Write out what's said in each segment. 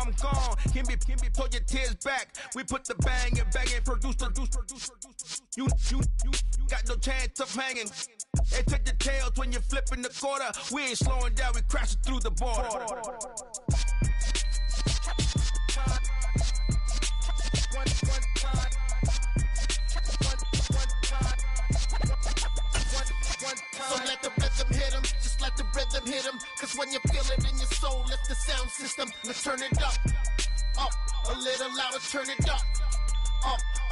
I'm gone. Can be pull your tears back. We put the bang and produce. You got no chance of hanging. They take the tails when you're flipping the quarter. We ain't slowing down, we crashing through the border. So let the rhythm hit him, just let the rhythm hit him. Cause when you feel it in your soul, lift the sound system. Let's turn it up, a little louder, turn it up.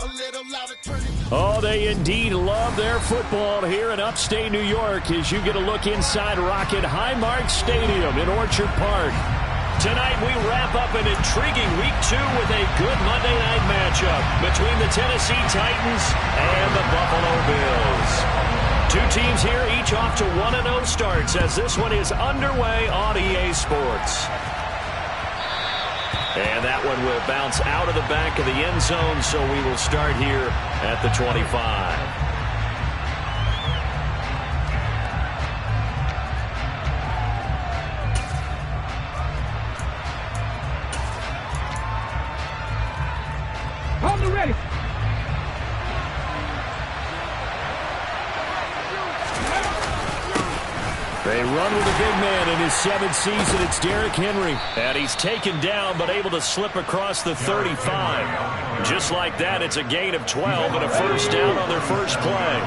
A little louder, turn it up. Oh, they indeed love their football here in upstate New York as you get a look inside Rocket Highmark Stadium in Orchard Park. Tonight we wrap up an intriguing Week 2 with a good Monday night matchup between the Tennessee Titans and the Buffalo Bills. Two teams here, each off to 1-0 starts as this one is underway on EA Sports. And that one will bounce out of the back of the end zone, so we will start here at the 25. Hold it ready. They run with a big man in his 7th season. It's Derrick Henry. And he's taken down but able to slip across the 35. Just like that, it's a gain of 12 and a first down on their first play.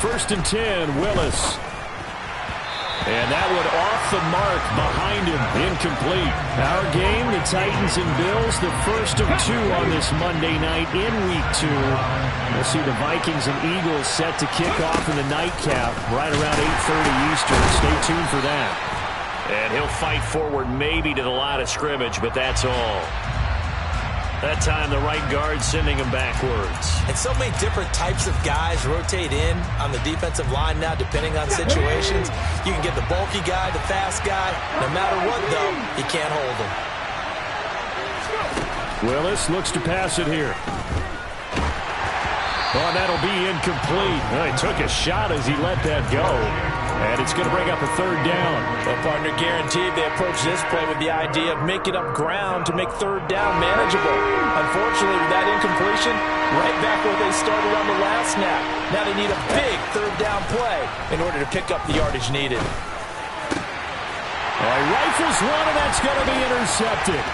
First and 10, Willis. And that one off the mark behind him, incomplete. Our game, the Titans and Bills, the first of 2 on this Monday night in Week 2. We'll see the Vikings and Eagles set to kick off in the nightcap right around 8:30 Eastern. Stay tuned for that. And he'll fight forward maybe to the line of scrimmage, but that's all. That time, the right guard sending him backwards. And so many different types of guys rotate in on the defensive line now, depending on situations. You can get the bulky guy, the fast guy. No matter what, though, you can't hold him. Willis looks to pass it here. Oh, that'll be incomplete. Well, he took a shot as he let that go. And it's going to bring up a third down. Well, partner, guaranteed they approach this play with the idea of making up ground to make third down manageable. Unfortunately, with that incompletion, right back where they started on the last snap. Now they need a big third down play in order to pick up the yardage needed. He rifles one, and that's going to be intercepted.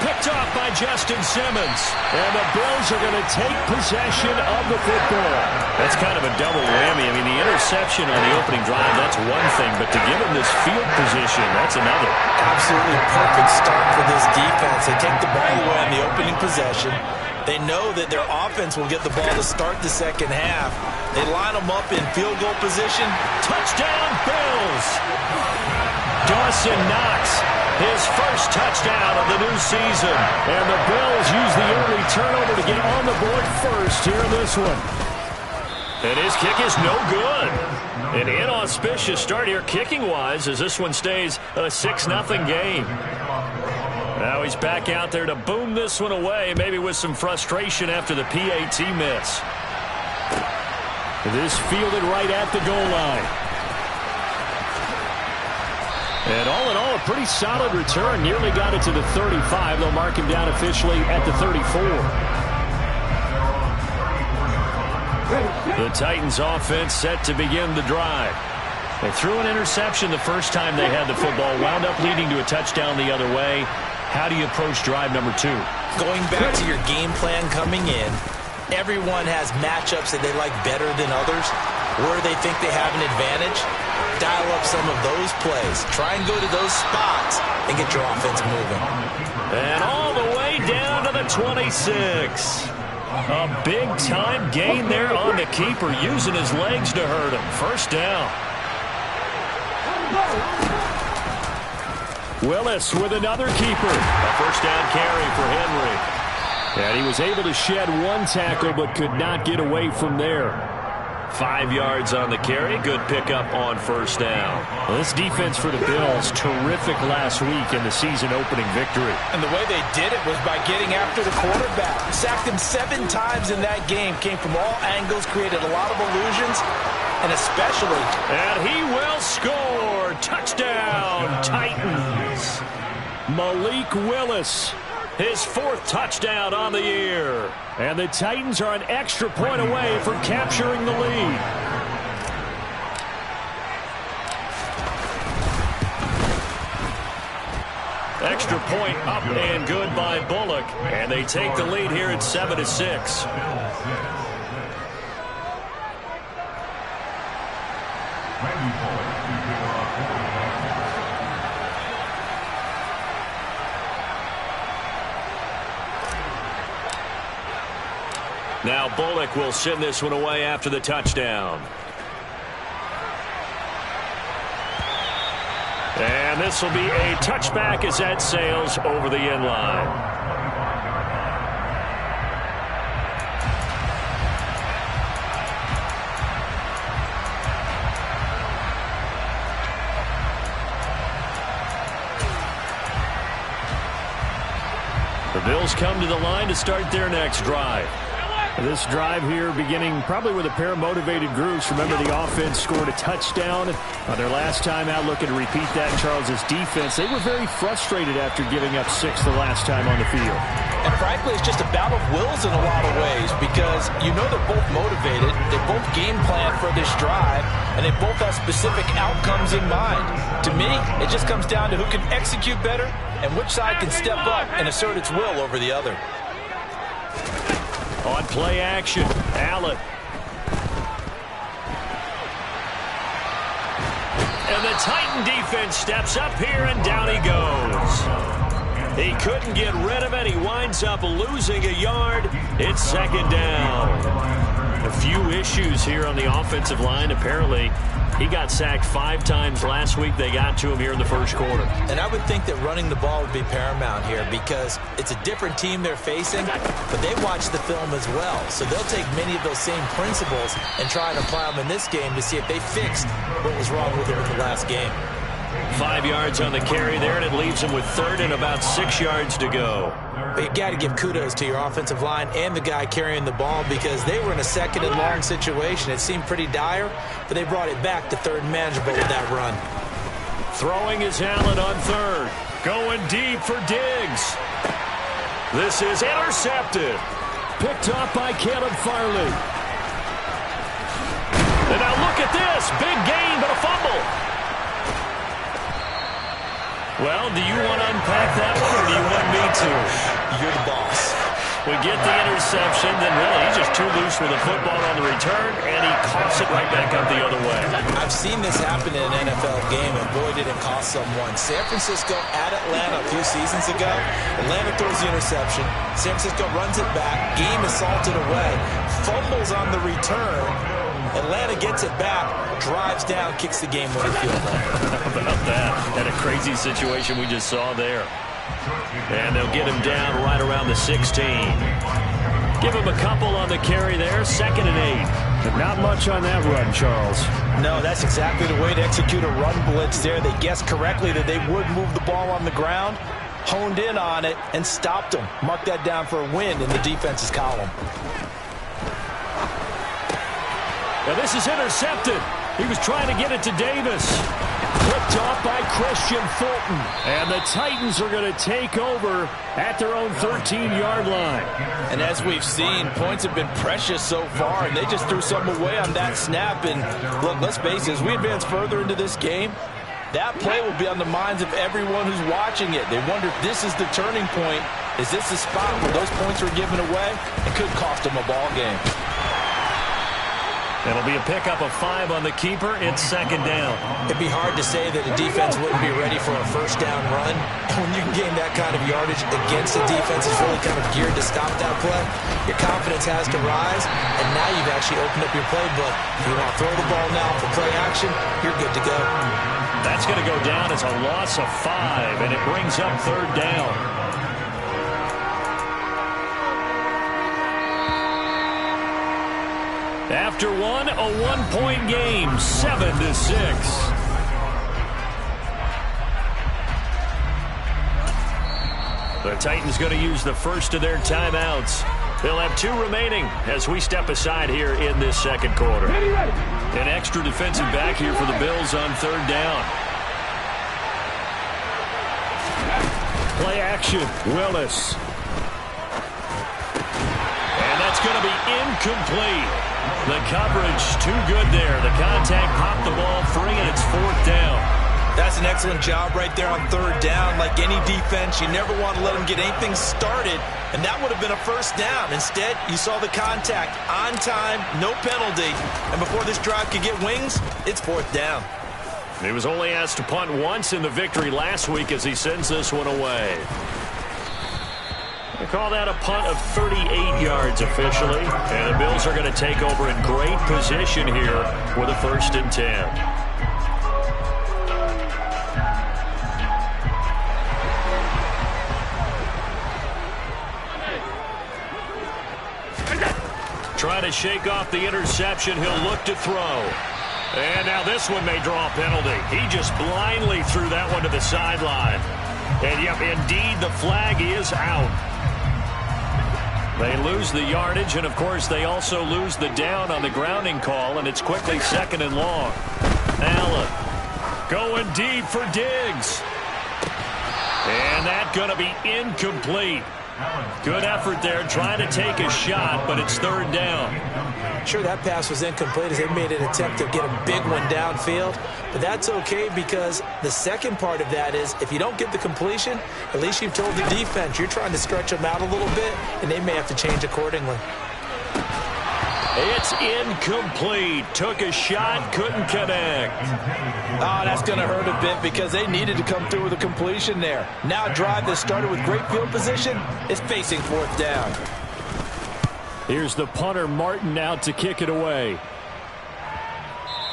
Picked off by Justin Simmons. And the Bills are going to take possession of the football. That's kind of a double whammy. I mean, the interception on the opening drive, that's one thing. But to give him this field position, that's another. Absolutely perfect start for this defense. They take the ball away on the opening possession. They know that their offense will get the ball to start the second half. They line them up in field goal position. Touchdown, Bills! Dawson Knox, his first touchdown of the new season. And the Bills use the early turnover to get on the board first here in this one. And his kick is no good. An inauspicious start here kicking-wise as this one stays a 6-0 game. Now he's back out there to boom this one away, maybe with some frustration after the PAT miss. This fielded right at the goal line. And all in all, a pretty solid return. Nearly got it to the 35. They'll mark him down officially at the 34. The Titans offense set to begin the drive. They threw an interception the first time they had the football, wound up leading to a touchdown the other way. How do you approach drive number 2? Going back to your game plan coming in, everyone has matchups that they like better than others, where they think they have an advantage. Dial up some of those plays. Try and go to those spots and get your offense moving. And all the way down to the 26. A big-time gain there on the keeper, using his legs to hurt him. First down. Willis with another keeper. A first down carry for Henry. And he was able to shed one tackle but could not get away from there. 5 yards on the carry. Good pickup on first down. Well, this defense for the Bills, terrific last week in the season-opening victory. And the way they did it was by getting after the quarterback. Sacked him 7 times in that game. Came from all angles, created a lot of illusions, and especially... And he will score. Touchdown, Titans. Malik Willis, his 4th touchdown on the year. And the Titans are an extra point away from capturing the lead. Extra point up and good by Bullock. And they take the lead here at 7-6. Now Bullock will send this one away after the touchdown. And this will be a touchback as that sails over the end line. The Bills come to the line to start their next drive. This drive here beginning probably with a pair of motivated groups. Remember, the offense scored a touchdown on their last time out. Looking to repeat that. Charles's defense, they were very frustrated after giving up 6 the last time on the field. And frankly, it's just a battle of wills in a lot of ways because you know they're both motivated. They both game plan for this drive, and they both have specific outcomes in mind. To me, it just comes down to who can execute better and which side can step up and assert its will over the other. On play action, Allen. And the Titan defense steps up here, and down he goes. He couldn't get rid of it. He winds up losing a yard. It's 2nd down. A few issues here on the offensive line. Apparently, he got sacked 5 times last week. They got to him here in the first quarter. And I would think that running the ball would be paramount here because it's a different team they're facing, but they watch the film as well. So they'll take many of those same principles and try and apply them in this game to see if they fixed what was wrong with them in the last game. 5 yards on the carry there, and it leaves him with 3rd and about 6 yards to go. But you got to give kudos to your offensive line and the guy carrying the ball because they were in a 2nd and long situation. It seemed pretty dire, but they brought it back to 3rd and manageable with that run. Throwing is Allen on 3rd. Going deep for Diggs. This is intercepted. Picked off by Caleb Farley. And now look at this. Big gain, but a fumble. Well, do you want to unpack that one, or do you want me to? You're the boss. We get the interception, then really he's just too loose with the football on the return, and he coughs it right back up the other way. I've seen this happen in an NFL game, and boy, did it cost someone. San Francisco at Atlanta a few seasons ago. Atlanta throws the interception. San Francisco runs it back. Game is salted away. Fumbles on the return. Atlanta gets it back, drives down, kicks the game-winning field goal. How about that? And a crazy situation we just saw there. And they'll get him down right around the 16. Give him a couple on the carry there, 2nd and 8. But not much on that run, Charles. No, that's exactly the way to execute a run blitz there. They guessed correctly that they would move the ball on the ground, honed in on it, and stopped them. Mark that down for a win in the defense's column. Now this is intercepted. He was trying to get it to Davis. Flipped off by Christian Fulton. And the Titans are going to take over at their own 13-yard line. And as we've seen, points have been precious so far, and they just threw something away on that snap. And look, let's face it, as we advance further into this game, that play will be on the minds of everyone who's watching it. They wonder if this is the turning point. Is this the spot where those points were given away? It could cost them a ball game. It'll be a pickup of 5 on the keeper. It's 2nd down. It'd be hard to say that a defense wouldn't be ready for a first down run. When you can gain that kind of yardage against a defense that's really kind of geared to stop that play, your confidence has to rise, and now you've actually opened up your playbook. If you want to throw the ball now for play action, you're good to go. That's going to go down as a loss of 5, and it brings up 3rd down. After one, a one-point game, 7-6. The Titans going to use the first of their timeouts. They'll have 2 remaining as we step aside here in this second quarter. An extra defensive back here for the Bills on third down. Play action, Willis. And that's going to be incomplete. The coverage too good there. The contact popped the ball free, and it's fourth down. That's an excellent job right there on third down. Like any defense, you never want to let them get anything started, and that would have been a first down. Instead, you saw the contact on time, no penalty, and before this drive could get wings, it's fourth down. He was only asked to punt once in the victory last week as he sends this one away. They call that a punt of 38 yards officially, and the Bills are going to take over in great position here with a 1st and 10. Trying to shake off the interception. He'll look to throw. And now this one may draw a penalty. He just blindly threw that one to the sideline. And, yep, indeed, the flag is out. They lose the yardage, and, of course, they also lose the down on the grounding call, and it's quickly 2nd and long. Allen going deep for Diggs. And that's going to be incomplete. Good effort there, trying to take a shot, but it's third down. Sure, that pass was incomplete as they made an attempt to get a big one downfield, but that's okay because the second part of that is if you don't get the completion, at least you've told the defense you're trying to stretch them out a little bit, and they may have to change accordingly. It's incomplete. Took a shot, couldn't connect. Oh, that's going to hurt a bit because they needed to come through with a completion there. Now a drive that started with great field position is facing fourth down. Here's the punter, Martin, out to kick it away.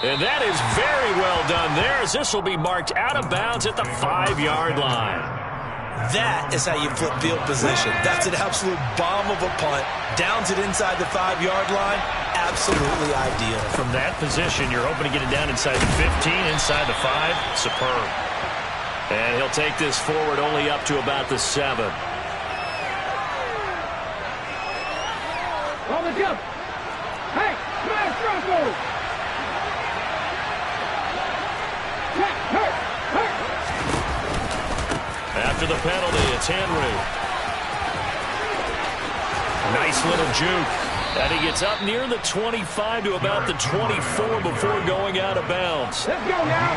And that is very well done there as this will be marked out of bounds at the 5-yard line. That is how you flip field position. That's an absolute bomb of a punt. Downs it inside the 5-yard line. Absolutely ideal. From that position, you're hoping to get it down inside the 15, inside the 5. Superb. And he'll take this forward only up to about the 7. On the jump. Hey, smash Rocco. After the penalty, it's Henry. Nice little juke. And he gets up near the 25 to about the 24 before going out of bounds. Let's go now.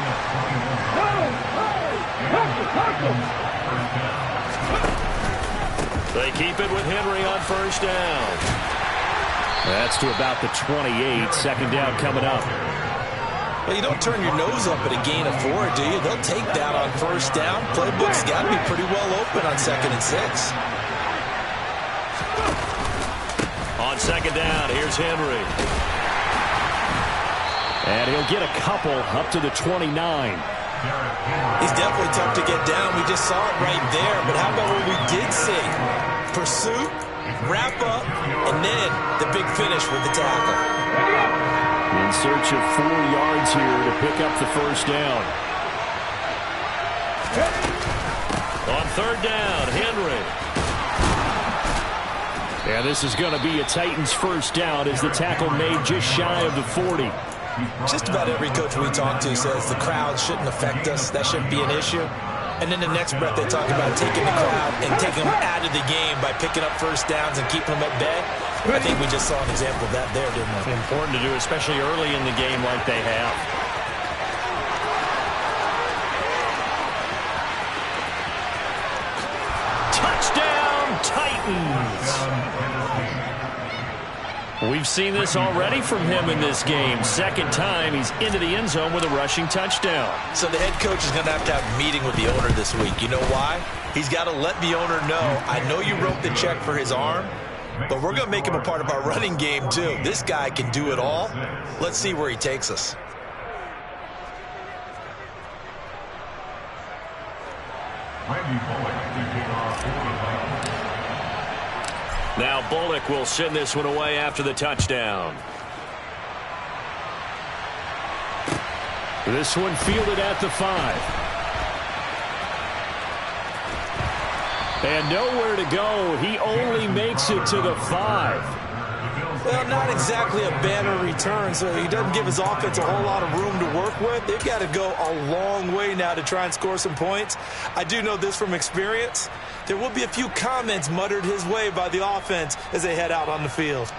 They keep it with Henry on first down. That's to about the 28. Second down coming up. Well, you don't turn your nose up at a gain of 4, do you? They'll take that on first down. Playbook's got to be pretty well open on 2nd and 6. On second down, here's Henry. And he'll get a couple up to the 29. He's definitely tough to get down. We just saw it right there. But how about what we did see? Pursuit, wrap up, and then the big finish with the tackle. In search of 4 yards here to pick up the first down. On third down, Henry. And this is going to be a Titans first down as the tackle made just shy of the 40. Just about every coach we talk to says the crowd shouldn't affect us. That shouldn't be an issue. And then the next breath they talk about taking the crowd and taking them out of the game by picking up first downs and keeping them at bay. I think we just saw an example of that there, didn't we? Important to do, especially early in the game like they have. Touchdown, Titans! We've seen this already from him in this game. Second time he's into the end zone with a rushing touchdown. So the head coach is going to have a meeting with the owner this week. You know why? He's got to let the owner know, I know you wrote the check for his arm, but we're going to make him a part of our running game too. This guy can do it all. Let's see where he takes us. Now Bullock will send this one away after the touchdown. This one fielded at the 5. And nowhere to go. He only makes it to the 5. Well, not exactly a banner return, so he doesn't give his offense a whole lot of room to work with. They've got to go a long way now to try and score some points. I do know this from experience. There will be a few comments muttered his way by the offense as they head out on the field.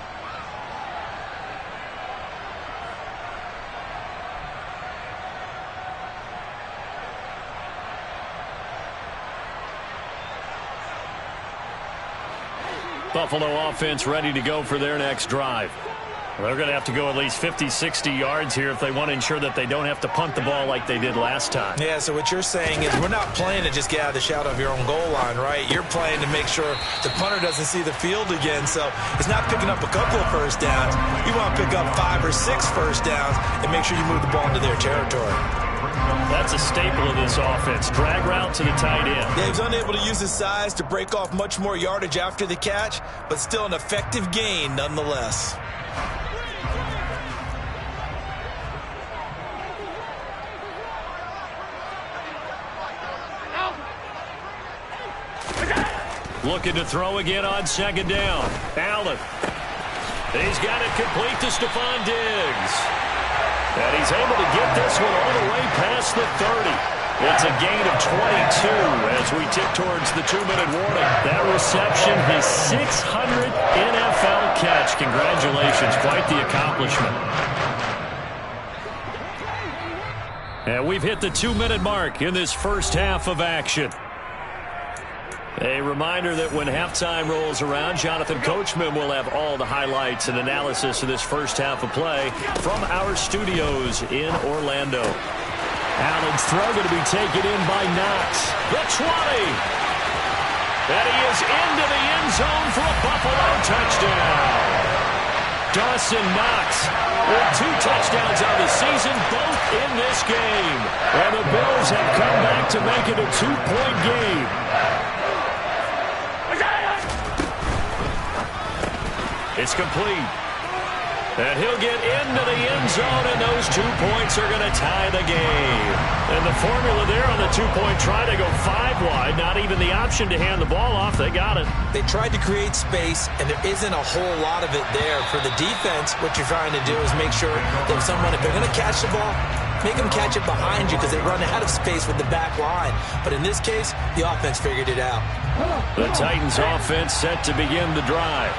Buffalo offense ready to go for their next drive. They're going to have to go at least 50, 60 yards here if they want to ensure that they don't have to punt the ball like they did last time. Yeah, so what you're saying is we're not playing to just get out of the shadow of your own goal line, right? You're playing to make sure the punter doesn't see the field again. So it's not picking up a couple of first downs. You want to pick up 5 or 6 first downs and make sure you move the ball into their territory. That's a staple of this offense. Drag route to the tight end. Yeah, he's unable to use his size to break off much more yardage after the catch, but still an effective gain nonetheless. Looking to throw again on second down. Allen. He's got it complete to Stephon Diggs. And he's able to get this one all the way past the 30. It's a gain of 22 as we tip towards the 2-minute warning. That reception, his 600th NFL catch. Congratulations. Quite the accomplishment. And we've hit the 2-minute mark in this first half of action. A reminder that when halftime rolls around, Jonathan Coachman will have all the highlights and analysis of this first half of play from our studios in Orlando. Allen's throw going to be taken in by Knox. The 20. And he is into the end zone for a Buffalo touchdown. Dawson Knox with 2 touchdowns on the season, both in this game. And the Bills have come back to make it a 2-point game. It's complete. And he'll get into the end zone, and those 2 points are going to tie the game. And the formula there on the 2-point try to go 5 wide, not even the option to hand the ball off. They got it. They tried to create space, and there isn't a whole lot of it there. For the defense, what you're trying to do is make sure that someone, if they're going to catch the ball, make them catch it behind you because they run out of space with the back line. But in this case, the offense figured it out. The Titans offense set to begin the drive.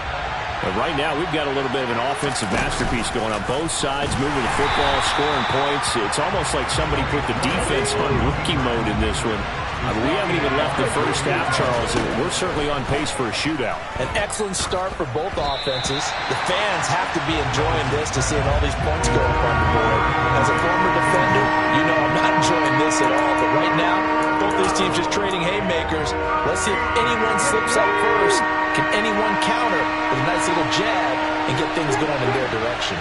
But right now, we've got a little bit of an offensive masterpiece going on both sides, moving the football, scoring points. It's almost like somebody put the defense on rookie mode in this one. We haven't even left the first half, Charles, and we're certainly on pace for a shootout. An excellent start for both offenses. The fans have to be enjoying this to seeing all these points go up on the board. As a former defender, you know I'm not enjoying this at all. But right now, both these teams just trading haymakers. Let's see if anyone slips up first. Can anyone counter with a nice little jab and get things going in their direction?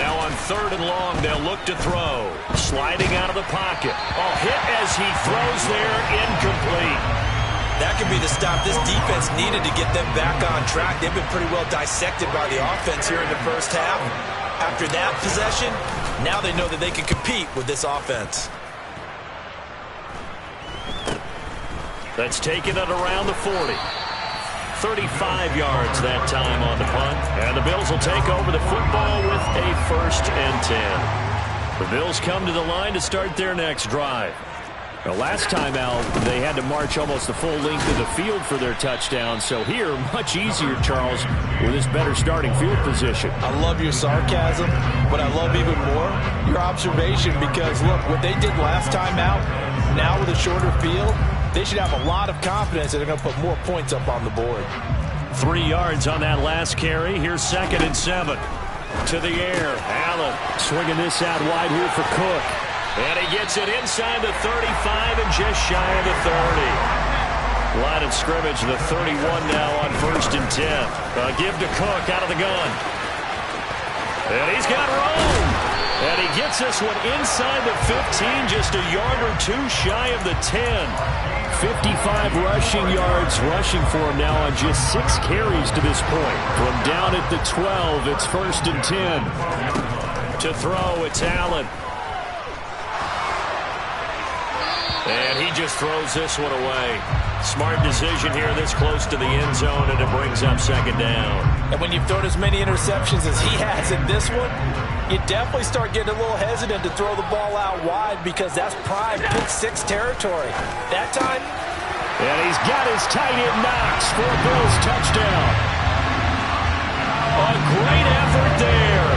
Now on 3rd and long, they'll look to throw. Sliding out of the pocket. Oh, hit as he throws there, incomplete. That could be the stop this defense needed to get them back on track. They've been pretty well dissected by the offense here in the first half. After that possession, now they know that they can compete with this offense. That's taken it around the 40. 35 yards that time on the punt. And the Bills will take over the football with a 1st and 10. The Bills come to the line to start their next drive. Now, last time out, they had to march almost the full length of the field for their touchdown. So here, much easier, Charles, with this better starting field position. I love your sarcasm, but I love even more your observation because, look, what they did last time out, now with a shorter field, they should have a lot of confidence that they're going to put more points up on the board. 3 yards on that last carry. Here's 2nd and 7. To the air. Allen swinging this out wide here for Cook. And he gets it inside the 35 and just shy of the 30. Line of scrimmage, the 31 now on 1st and 10. Give to Cook out of the gun. And he's got room. And he gets this one inside the 15, just a yard or 2 shy of the 10. 55 rushing yards rushing for him now on just 6 carries to this point. From down at the 12, it's 1st and 10. To throw, it's Allen. And he just throws this one away. Smart decision here this close to the end zone, and it brings up second down. And when you've thrown as many interceptions as he has in this one, you definitely start getting a little hesitant to throw the ball out wide because that's prime pick six territory. That time. And he's got his tight end Knox for a Bills touchdown. A great effort there.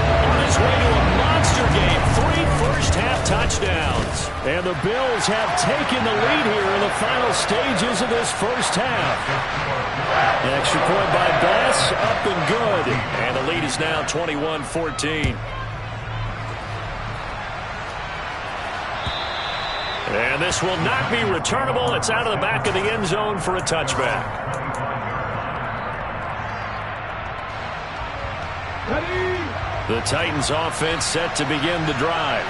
On his way to a monster game, 3 first-half touchdowns. And the Bills have taken the lead here in the final stages of this first half. An extra point by Bass, up and good. And the lead is now 21-14. And this will not be returnable. It's out of the back of the end zone for a touchback. The Titans offense set to begin the drive.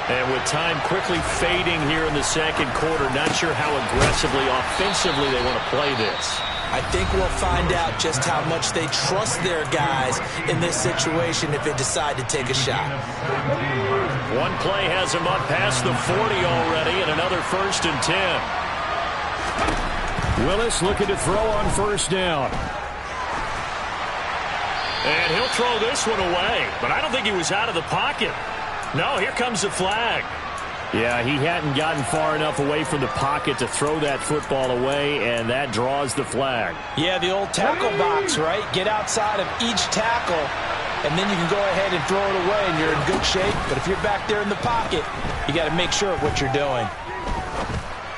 And with time quickly fading here in the second quarter, not sure how aggressively, offensively they want to play this. I think we'll find out just how much they trust their guys in this situation if they decide to take a shot. One play has him up past the 40 already, and another 1st and 10. Willis looking to throw on first down. And he'll throw this one away, but I don't think he was out of the pocket. No, here comes the flag. Yeah, he hadn't gotten far enough away from the pocket to throw that football away, and that draws the flag. Yeah, the old tackle box, right? Get outside of each tackle, and then you can go ahead and throw it away, and you're in good shape. But if you're back there in the pocket, you got to make sure of what you're doing.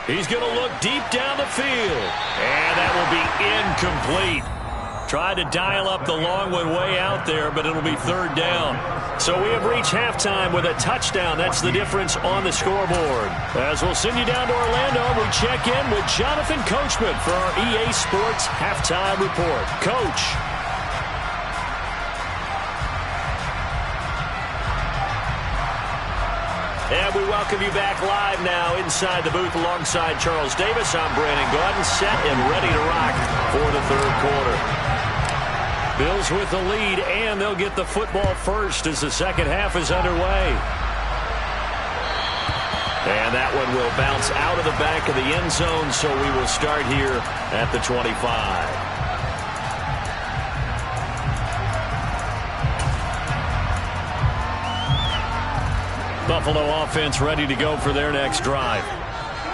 He's going to look deep down the field, and that will be incomplete. Tried to dial up the long one way out there, but it'll be 3rd down. So we have reached halftime with a touchdown. That's the difference on the scoreboard. As we'll send you down to Orlando, we check in with Jonathan Coachman for our EA Sports Halftime Report. Coach. And we welcome you back live now inside the booth alongside Charles Davis. I'm Brandon Gordon, set and ready to rock for the 3rd quarter. Bills with the lead, and they'll get the football first as the second half is underway. And that one will bounce out of the back of the end zone, so we will start here at the 25. Buffalo offense ready to go for their next drive.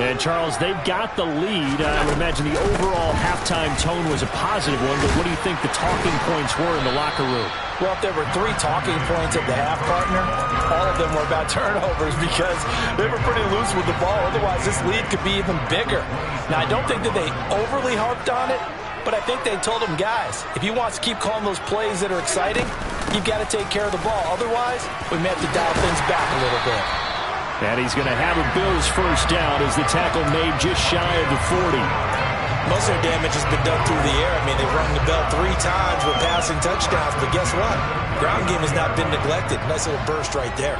And, Charles, they've got the lead. I would imagine the overall halftime tone was a positive one, but what do you think the talking points were in the locker room? Well, if there were 3 talking points at the half, partner, all of them were about turnovers because they were pretty loose with the ball. Otherwise, this lead could be even bigger. Now, I don't think that they overly harped on it, but I think they told them, guys, if you want to keep calling those plays that are exciting, you've got to take care of the ball. Otherwise, we may have to dial things back a little bit. And he's going to have a Bills first down as the tackle made just shy of the 40. Most of their damage has been done through the air. I mean, they've rung the bell 3 times with passing touchdowns, but guess what? Ground game has not been neglected. Nice little burst right there.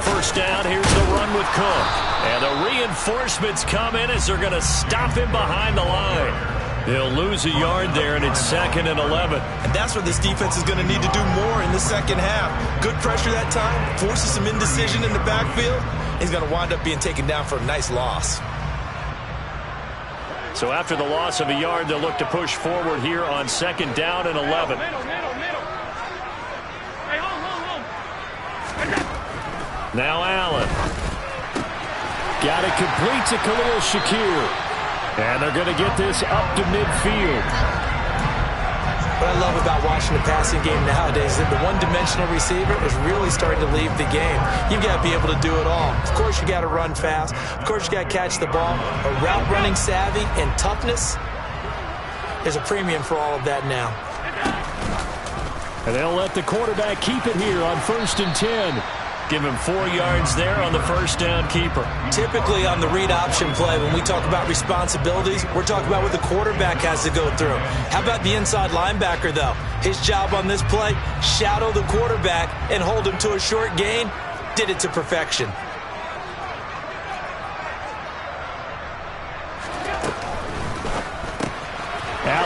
First down, here's the run with Cook. And the reinforcements come in as they're going to stop him behind the line. They'll lose a yard there, and it's 2nd and 11. And that's what this defense is going to need to do more in the second half. Good pressure that time, forces some indecision in the backfield. He's going to wind up being taken down for a nice loss. So after the loss of a yard, they'll look to push forward here on 2nd down and 11. Now Allen. Got it complete to Khalil Shakir. And they're going to get this up to midfield. What I love about watching the passing game nowadays is that the one-dimensional receiver is really starting to leave the game. You've got to be able to do it all. Of course, you got to run fast. Of course, you got to catch the ball. But route running savvy and toughness, there's a premium for all of that now. And they'll let the quarterback keep it here on 1st and 10. Give him 4 yards there on the first down keeper. Typically on the read option play, when we talk about responsibilities, we're talking about what the quarterback has to go through. How about the inside linebacker, though? His job on this play, shadow the quarterback and hold him to a short gain. Did it to perfection.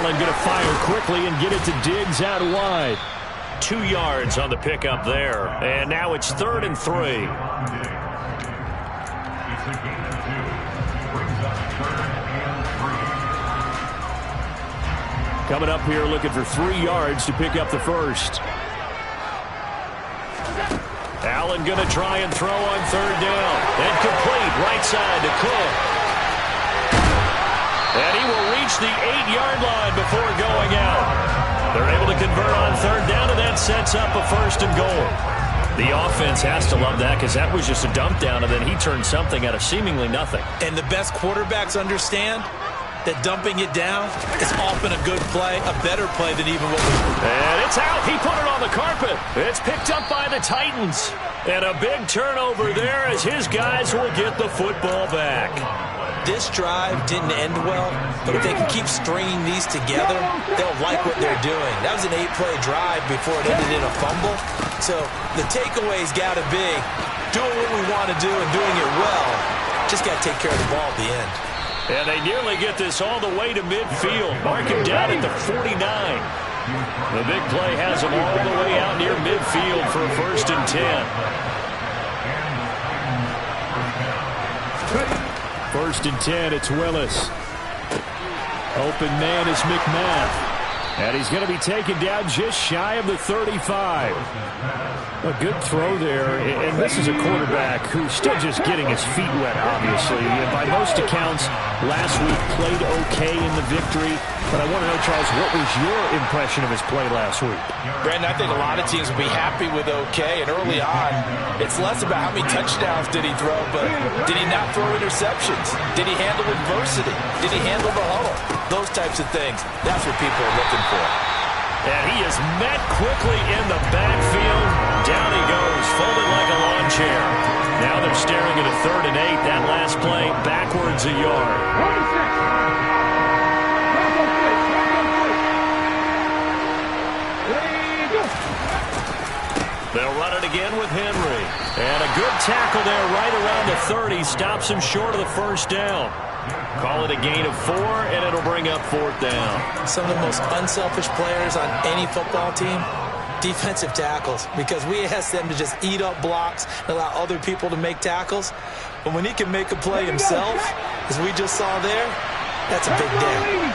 Allen going to fire quickly and get it to Diggs out wide. 2 yards on the pickup there. And now it's 3rd and 3. Coming up here looking for 3 yards to pick up the first. Allen going to try and throw on 3rd down. And complete right side to Cook. And he will reach the 8-yard line before going out. They're able to convert on 3rd down, and that sets up a 1st and goal. The offense has to love that because that was just a dump down, and then he turned something out of seemingly nothing. And the best quarterbacks understand that dumping it down is often a good play, a better play than even what we... And it's out. He put it on the carpet. It's picked up by the Titans. And a big turnover there as his guys will get the football back. This drive didn't end well, but if they can keep stringing these together, they'll like what they're doing. That was an 8-play drive before it ended in a fumble. So the takeaway's got to be doing what we want to do and doing it well. Just got to take care of the ball at the end. And they nearly get this all the way to midfield. Mark him down at the 49. The big play has him all the way out near midfield for a 1st and 10. 1st and 10, it's Willis. Open man is McMath. And he's going to be taken down just shy of the 35. A good throw there. And this is a quarterback who's still just getting his feet wet, obviously. And by most accounts, last week played okay in the victory. But I want to know, Charles, what was your impression of his play last week? Brandon, I think a lot of teams will be happy with okay. And early on, it's less about how many touchdowns did he throw, but did he not throw interceptions? Did he handle adversity? Did he handle the huddle? Those types of things. That's what people are looking for. And he is met quickly in the backfield. Down he goes, folded like a lawn chair. Now they're staring at a 3rd and 8. That last play, backwards a yard. They'll run it again with Henry. And a good tackle there right around the 30. Stops him short of the 1st down. Call it a gain of 4, and it'll bring up 4th down. Some of the most unselfish players on any football team, defensive tackles, because we ask them to just eat up blocks and allow other people to make tackles. But when he can make a play himself, as we just saw there, that's a big day.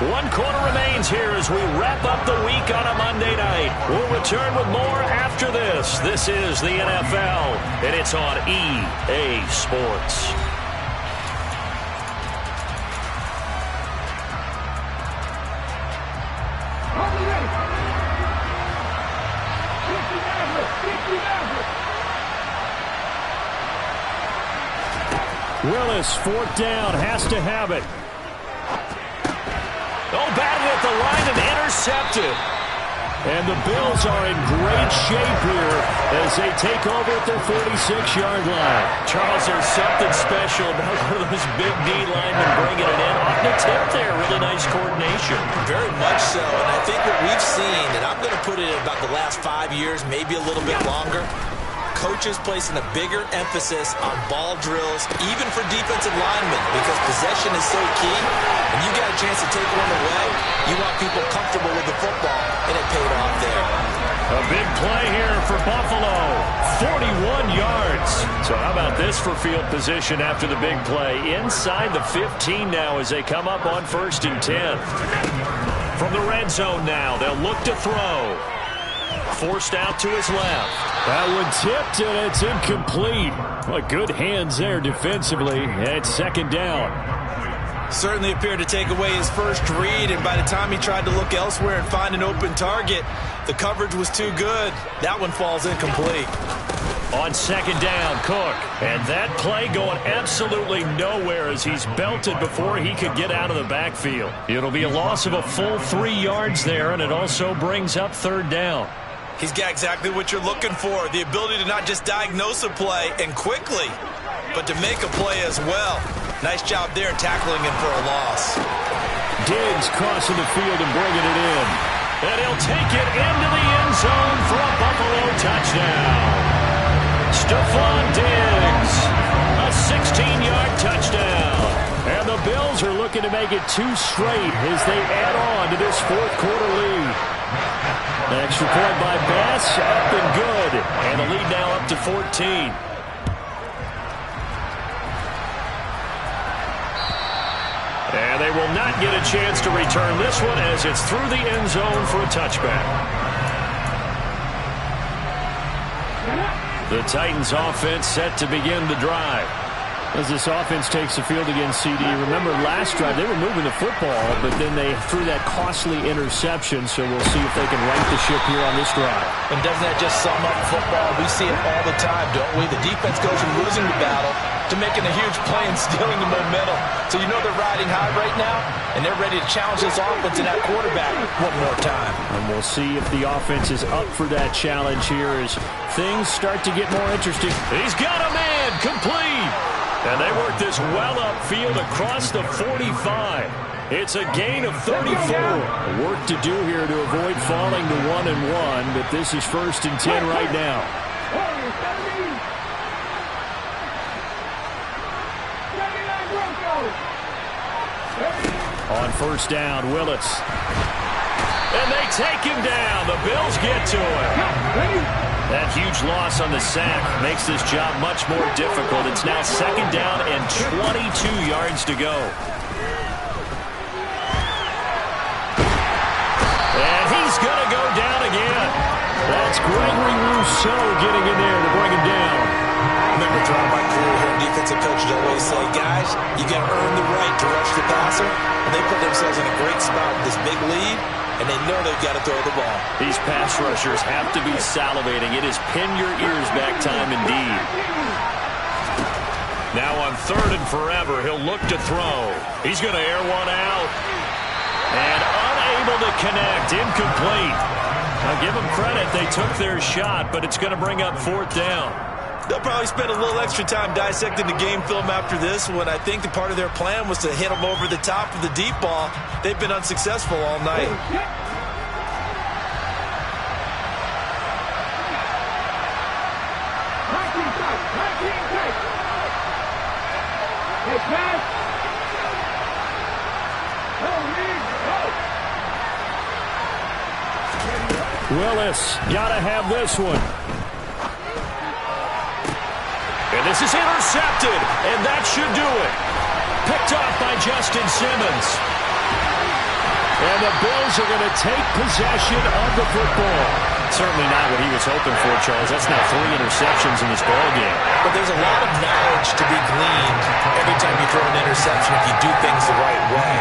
One quarter remains here as we wrap up the week on a Monday night. We'll return with more after this. This is the NFL, and it's on EA Sports. Willis, 4th down, has to have it. Oh, batted at the line and intercepted. And the Bills are in great shape here as they take over at their 46-yard line. Charles, there's something special about one of those big D linemen bringing it in. Off the tip there, really nice coordination. Very much so, and I think what we've seen, and I'm going to put it in about the last 5 years, maybe a little bit longer, coaches placing a bigger emphasis on ball drills, even for defensive linemen, because possession is so key. And you got a chance to take one away, you want people comfortable with the football, and it paid off there. A big play here for Buffalo, 41 yards. So how about this for field position after the big play? Inside the 15 now as they come up on 1st and 10. From the red zone now, they'll look to throw. Forced out to his left. That one tipped, and it's incomplete. Well, good hands there defensively. And it's 2nd down. Certainly appeared to take away his first read, and by the time he tried to look elsewhere and find an open target, the coverage was too good. That one falls incomplete. On 2nd down, Cook. And that play going absolutely nowhere as he's belted before he could get out of the backfield. It'll be a loss of a full 3 yards there, and it also brings up 3rd down. He's got exactly what you're looking for, the ability to not just diagnose a play and quickly, but to make a play as well. Nice job there tackling him for a loss. Diggs crossing the field and bringing it in. And he'll take it into the end zone for a Buffalo touchdown. Stephon Diggs touchdown. And the Bills are looking to make it 2 straight as they add on to this fourth quarter lead. Extra point by Bass, up and good. And the lead now up to 14. And they will not get a chance to return this one as it's through the end zone for a touchback. The Titans offense set to begin the drive. As this offense takes the field against CD, remember last drive they were moving the football, but then they threw that costly interception, so we'll see if they can right the ship here on this drive. And doesn't that just sum up football? We see it all the time, don't we? The defense goes from losing the battle to making a huge play and stealing the momentum. So you know they're riding high right now, and they're ready to challenge this offense and that quarterback one more time. And we'll see if the offense is up for that challenge here as things start to get more interesting. He's got a man complete. And they work this well upfield across the 45. It's a gain of 34. Work to do here to avoid falling to 1-1, but this is 1st and 10 right now. On first down, Willis. And they take him down. The Bills get to him. That huge loss on the sack makes this job much more difficult. It's now 2nd down and 22 yards to go. And he's going to go down again. That's Gregory Rousseau getting in there to bring him down. Remember throughout my career here, defensive coaches always say, guys, you got to earn the right to rush the passer. And they put themselves in a great spot with this big lead. And they know they've got to throw the ball. These pass rushers have to be salivating. It is pin your ears back time indeed. Now on 3rd and forever, he'll look to throw. He's going to air one out. And unable to connect. Incomplete. Now give them credit. They took their shot, but it's going to bring up 4th down. They'll probably spend a little extra time dissecting the game film after this one. I think the part of their plan was to hit them over the top of the deep ball. They've been unsuccessful all night. Willis, gotta have this one. And this is intercepted, and that should do it. Picked off by Justin Simmons. And the Bills are going to take possession of the football. Certainly not what he was hoping for, Charles. That's now 3 interceptions in this ballgame. But there's a lot of knowledge to be gleaned every time you throw an interception if you do things the right way.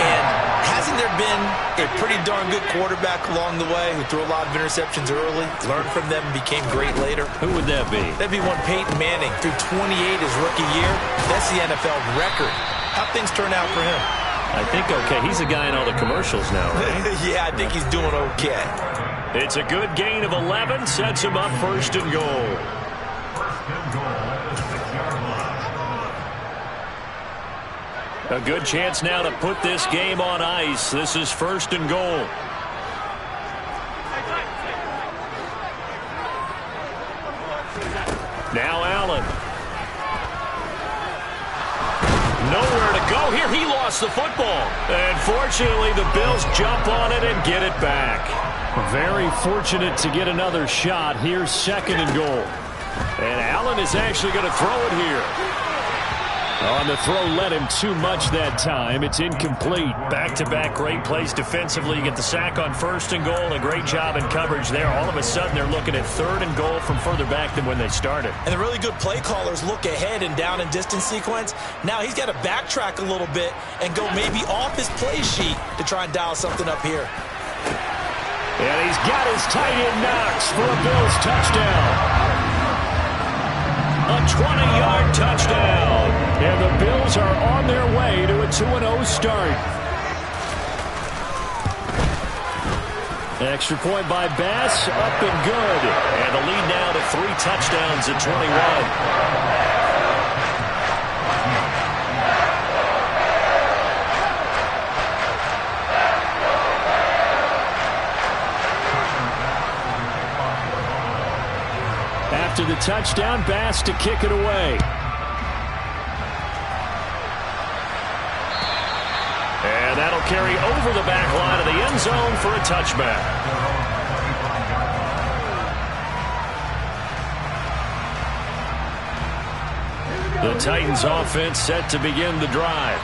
And hasn't there been a pretty darn good quarterback along the way who threw a lot of interceptions early, learned from them, and became great later? Who would that be? That'd be one Peyton Manning. Threw 28 his rookie year. That's the NFL record. How'd things turn out for him? I think okay. He's a guy in all the commercials now, right? Yeah, I think he's doing okay. It's a good gain of 11. Sets him up 1st and goal. A good chance now to put this game on ice. This is 1st and goal. Now Allen. Nowhere to go here. He lost the football. And fortunately, the Bills jump on it and get it back. Very fortunate to get another shot. Here's 2nd and goal. And Allen is actually going to throw it here. On the throw, led him too much that time. It's incomplete. Back-to-back great plays defensively. You get the sack on 1st and goal. A great job in coverage there. All of a sudden, they're looking at 3rd and goal from further back than when they started. And the really good play callers look ahead and down and distance sequence. Now he's got to backtrack a little bit and go maybe off his play sheet to try and dial something up here. And he's got his tight end Knox for a Bills touchdown. A 20-yard touchdown. And the Bills are on their way to a 2-0 start. Extra point by Bass, up and good. And the lead now to 3 touchdowns at 21. After the touchdown, Bass to kick it away. That'll carry over the back line of the end zone for a touchback. The Titans offense set to begin the drive.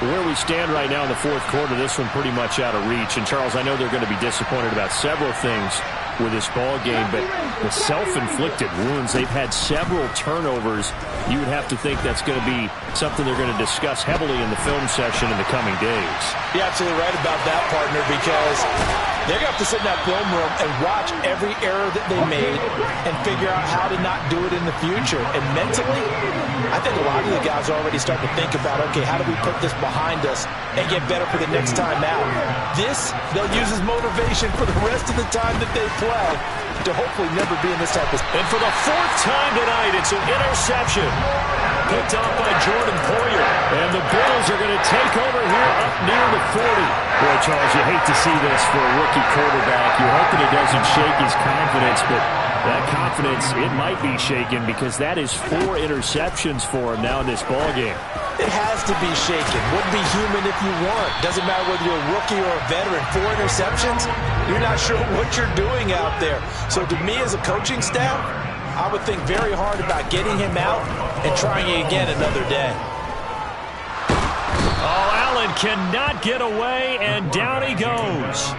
Where we stand right now in the fourth quarter, this one pretty much out of reach. And, Charles, I know they're going to be disappointed about several things with this ball game, but the self-inflicted wounds, they've had several turnovers. You would have to think that's going to be something they're going to discuss heavily in the film session in the coming days. You're absolutely right about that, partner, because they're going to have to sit in that film room and watch every error that they made and figure out how to not do it in the future. And mentally, I think a lot of the guys are already starting to think about, okay, how do we put this behind us and get better for the next time out? This, they'll use as motivation for the rest of the time that they play to hopefully never be in this type of... And for the fourth time tonight, it's an interception. Picked off by Jordan Poyer. And the Bills are going to take over here up near the 40. Boy, Charles, you hate to see this for a rookie quarterback. You're hoping it doesn't shake his confidence, but that confidence, it might be shaken because that is 4 interceptions for him now in this ballgame. It has to be shaken. Wouldn't be human if you weren't. Doesn't matter whether you're a rookie or a veteran. 4 interceptions, you're not sure what you're doing out there. So to me as a coaching staff, I would think very hard about getting him out and trying it again another day. Oh, Allen cannot get away, and down he goes.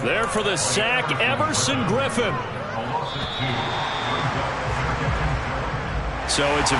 There for the sack, Everson Griffin. So it's a